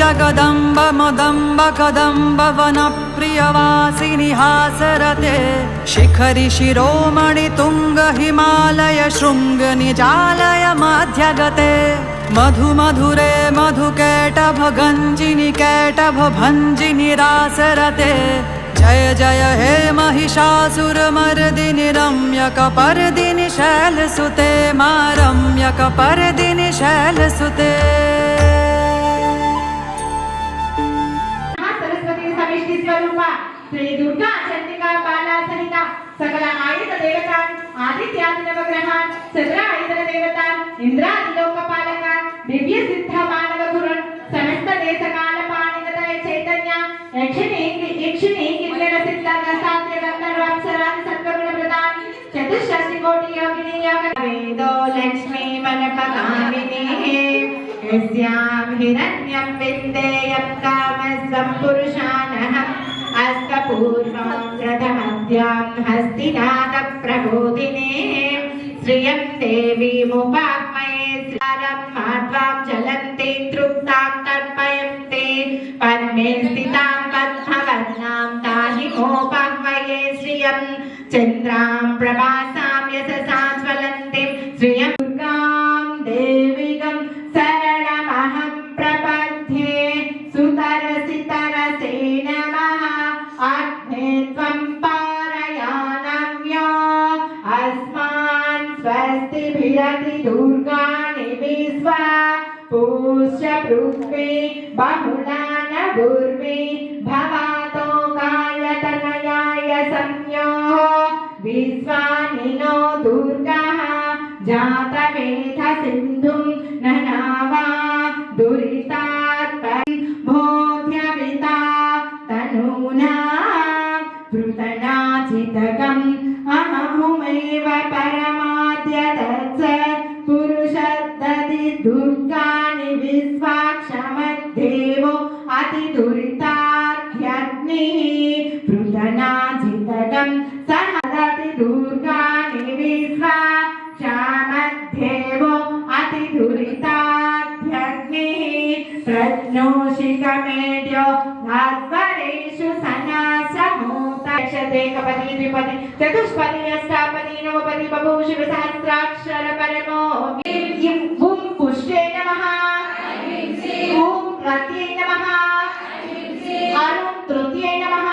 जगदम्ब मदम्ब कदम्ब वनप्रियवासिनि हासरते शिखरि शिरोमणि तुंग हिमालय शृंग निजालय मध्यगते मधु मधुरे मधुकैटभ गंजिनि कैटभ भंजिनि रासरते जय जय हे महिषासुरमर्दिनि रम्यकपर्दिनि शैलसुते मा रम्यकपर्दिनि शैलसुते। श्री दुर्गा चंडिका बाला सहिता सकल आयुध देवतान आदित्यादि नवग्रहान सगळ आयुध देवतान इंद्रादि लोकपालकान दिव्य सिद्ध मानव गुरुन समस्त देश काल पाणिगतय चैतन्य यक्षिणी किल्लर सिद्ध साध्य गंधर्व अप्सरान सत्वगुण प्रदान चतुष्षष्टि कोटि योगिनी योग वेदो लक्ष्मी मनपगामिनी यस्यां हिरण्यं विन्देयं कामस्वं पुरुषानः अस्तपूर्वं प्रथमद्यां हस्तिनाथप्रबोधिने श्रियं देवीमुपाह्मये स्लारं माध्वां ज्वलन्ति तृप्तां तर्पयन्ते पद्मे स्थितां पद्मवर्णां ताहिमोपाह्मये श्रियं चन्द्रां प्रभासां यशसा ज्वलन्तीं श्रियं दुर्गां देवीगं शरणमहं प्रपद्ये सुतरसितरसे नमः आत्मे त्वं पारयानव्यो अस्मान् स्वस्तिभिरति दुर्गाणि विश्वा पूष्य पृथ्वी बहुला न गुर्वी भवातो कालतनयाय संज्ञो विश्वानिनो दुर्गः जातवेद सिन्धुं ननावा दुरितात् बोध्यविता तनूना पृतनाचितकम् अहमेव परमाद्य तत्सत् पुरुषद्दति दुर्गाणि विश्वाक्षमद्देवो अतिदुरिताख्यग्निः पृतनाचितकम् सहदति दुर्गाणि विश्वाक्षमद्देवो अतिदुरिताख्यग्निः प्रज्ञोषिकमेड्यो नाद्वरेषु सनासहोतक्षते कपति द्विपति चतुष्पति अष्टापति नवपति बभूषिव सहस्राक्षर परमो ॐ पुष्टे नमः ॐ रत्ये नमः ॐ तृतीये नमः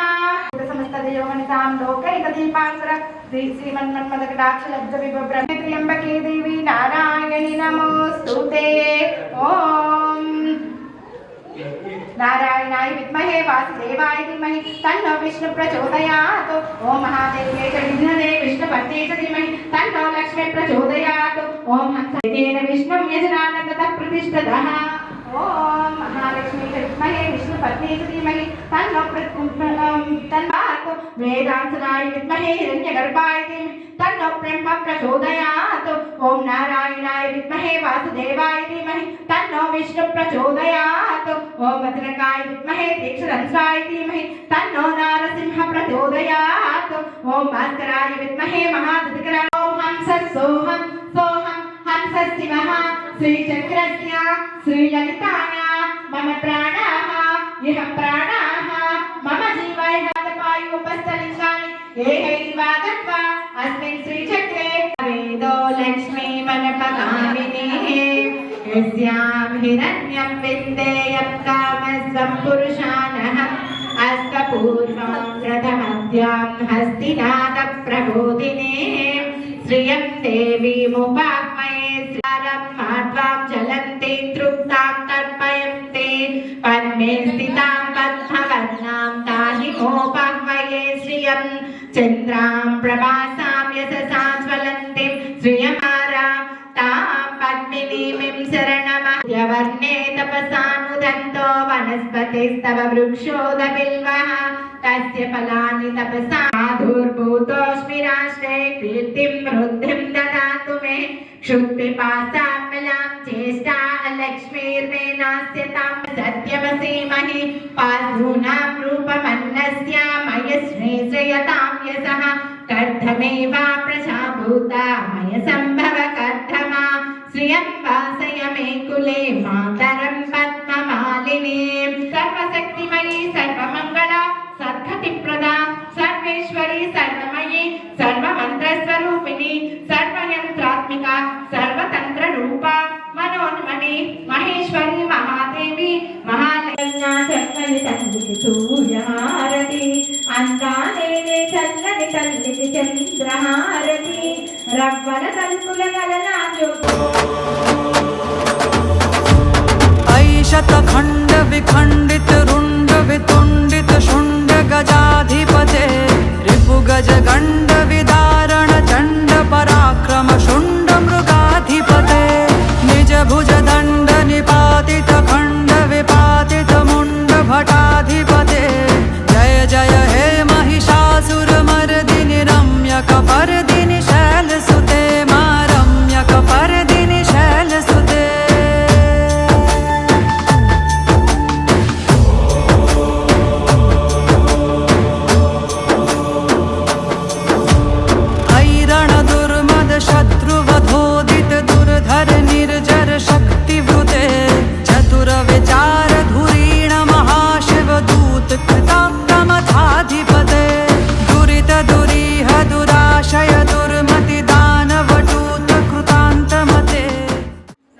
समस्त देववनितां लोकैकदीपाङ्कुर श्रीमन्मन्मथकटाक्षलब्धविभ्रमे त्र्यम्बके देवी नारायणि नमोऽस्तुते। ॐ नारायणाय विद्महे वासुदेवाय धीमहि तन्नो विष्णु प्रचोदयात्। ॐ महादेव्यै च विद्महे विष्णुपत्न्यै च धीमहि तन्नो लक्ष्मी प्रचोदयात्। ॐ हंसेन विष्णुं यजनान ततः प्रतिष्ठतः। ॐ महालक्ष्मी च विद्महे विष्णुपत्न्यै च धीमहि तन्नो तन्नात्। वेदांसनाय विद्महे हिरण्यगर्भाय धीमहि तन्नो ब्रह्म प्रचोदयात्। ॐ नारायणाय विद्महे वासुदेवाय धीमहि तन्नो विष्णु प्रचोदयात्। ॐ वज्रकाय विद्महे तीक्ष्णदंष्ट्राय धीमहि तन्नो नारसिंह प्रचोदयात्। ॐ भास्कराय विद्महे महादधिकराय ॐ हंसः सोऽहं हंसस्तिमः श्रीचक्रस्य श्रीललिताया मम प्राणाः इह प्राणाः मम जीवः पायुपस्थलिङ्गानि एहैवागत्वा अस्मिन् श्रीचक्रे वेदो लक्ष्मी मनपगामिनी यस्यां हिरण्यं विन्देयं कामस्वं पुरुषानः अस्तपूर्वं प्रथमद्यां हस्तिनाथप्रबोधिने श्रियं देवीमुपाह्मये स्लारं माध्वां ज्वलन्ति तृप्तां तर्पयन्ते पद्मे स्थितां पद्मवर्णां ताहिमोपाह्मये श्रियं चन्द्रां प्रभासां यशसा ज्वलन्तीं श्रियमारा तां पद्मिनीं शरणमहद्यवर्णे तपसानुदन्तो वनस्पतिस्तव वृक्षोदबिल्वः तस्य फलानि तपसा धूर्भूतोऽस्मि राष्ट्रे कीर्तिं वृद्धिं ददातु मे क्षुत्पिपासामलां चेष्टा लक्ष्मीर्मे नास्यतां सत्यमसीमहि पाधूनां रूपमन्नस्य मयश्रीश्रयतां यशः कर्धमेवा प्रजाभूता मय सम्भव कर्धमा श्रियं वासय मे कुले मातरं पद्ममालिनीं महेश्वरी महादेवी महालक्ष्मी तल्लिకి सूर्यहारति అందానే చల్లని తల్లికి చంద్రహారతి రవ్వల తలుపుల గలనా ऐशतखण्ड विखण्डित रुण्ड वितुण्डित शुण्ड गजाधिपते रिपुगज गण्ड विदारण चण्ड पराक्रम शुण्ड मृगाधिपते निज भुज दण्ड निपातित खण्ड विपातित मुण्ड भटाधिपते जय जय हे महिषासुरमर्दिनि रम्यकपर्दिनि शैलसुते मा रम्यकपर्दिनि शैलसुते शत्रुवधोदित दुर्धर निर्जर शक्तिवृते चतुर विचार धुरीण महाशिव दूत कृतात्तमथाधिपते दुरित दुरीह दुराशय दुर्मति दानवटूत कृतांतमते.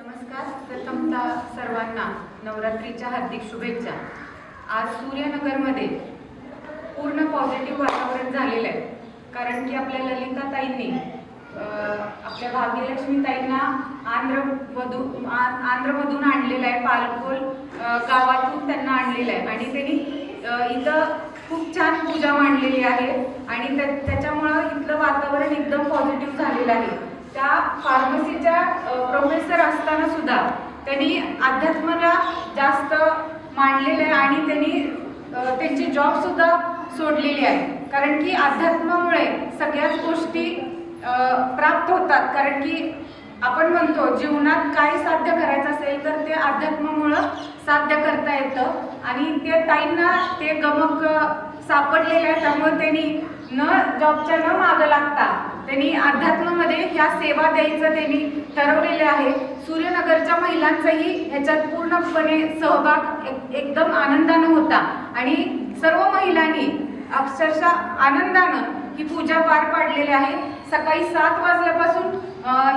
नमस्कार. प्रथमतः सर्वांना नवरात्रीच्या हार्दिक शुभेच्छा. आज सूर्यनगरमध्ये पूर्ण पॉझिटिव्ह वातावरण झालेलं आहे, कारण की आपल्या ललिता ताईंनी आपल्या भाग्यलक्ष्मी ताईंना आंध्रमधून आणलेलं आहे, पालकोल गावातून त्यांना आणलेलं आहे आणि त्यांनी इथं खूप छान पूजा मांडलेली आहे आणि त्याच्यामुळं इथलं वातावरण एकदम पॉझिटिव्ह झालेलं आहे. त्या फार्मसीच्या प्रोफेसर असताना सुद्धा त्यांनी अध्यात्माला जास्त मांडलेलं आहे आणि त्यांनी त्यांची जॉबसुद्धा सोडलेली आहे, कारण की अध्यात्मामुळे सगळ्याच गोष्टी प्राप्त होतात. कारण की आपण म्हणतो जीवनात काय साध्य करायचं असेल तर ते अध्यात्मामुळं साध्य करता येतं आणि ते ताईंना ते गमक सापडलेले आहे. त्यामुळे त्यांनी जॉबच्या न मागं लागता त्यांनी अध्यात्मामध्ये ह्या सेवा द्यायचं त्यांनी ठरवलेले आहे. सूर्यनगरच्या महिलांचाही ह्याच्यात पूर्णपणे सहभाग एकदम आनंदानं होता आणि सर्व महिलांनी अक्षरशः आनंदानं ही पूजा पार पाडलेली आहे. सकाळी 7 वाजल्यापासून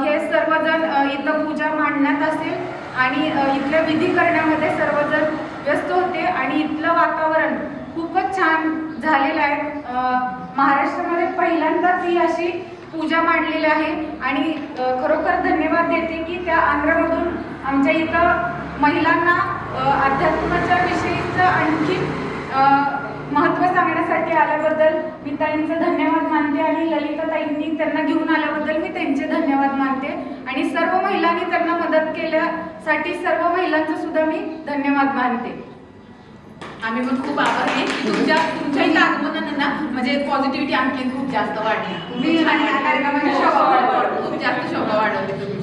हे सर्वजण इथं पूजा मांडण्यात असेल आणि इथल्या विधी करण्यामध्ये सर्वजण व्यस्त होते आणि इथलं वातावरण खूपच छान झालेलं आहे. महाराष्ट्रामध्ये पहिल्यांदाच ही अशी पूजा मांडलेली आहे आणि खरोखर धन्यवाद देते की त्या आंध्रमधून आमच्या इथं महिलांना अध्यात्माच्या विषयीचं आणखी महत्त्व सांगण्यासाठी आल्याबद्दल मी ताईंचं धन्यवाद मानते आणि ललिता ताईंनी त्यांना घेऊन आल्याबद्दल मी त्यांचे धन्यवाद मानते आणि सर्व महिलांनी त्यांना मदत केल्यासाठी सर्व महिलांचं सुद्धा मी धन्यवाद मानते. आम्ही पण खूप आभारी आहे की तुमच्या इथं आगमनानं ना म्हणजे पॉझिटिव्हिटी आणखी खूप जास्त वाढली. खूप जास्त शोभा वाढवली तुम्ही.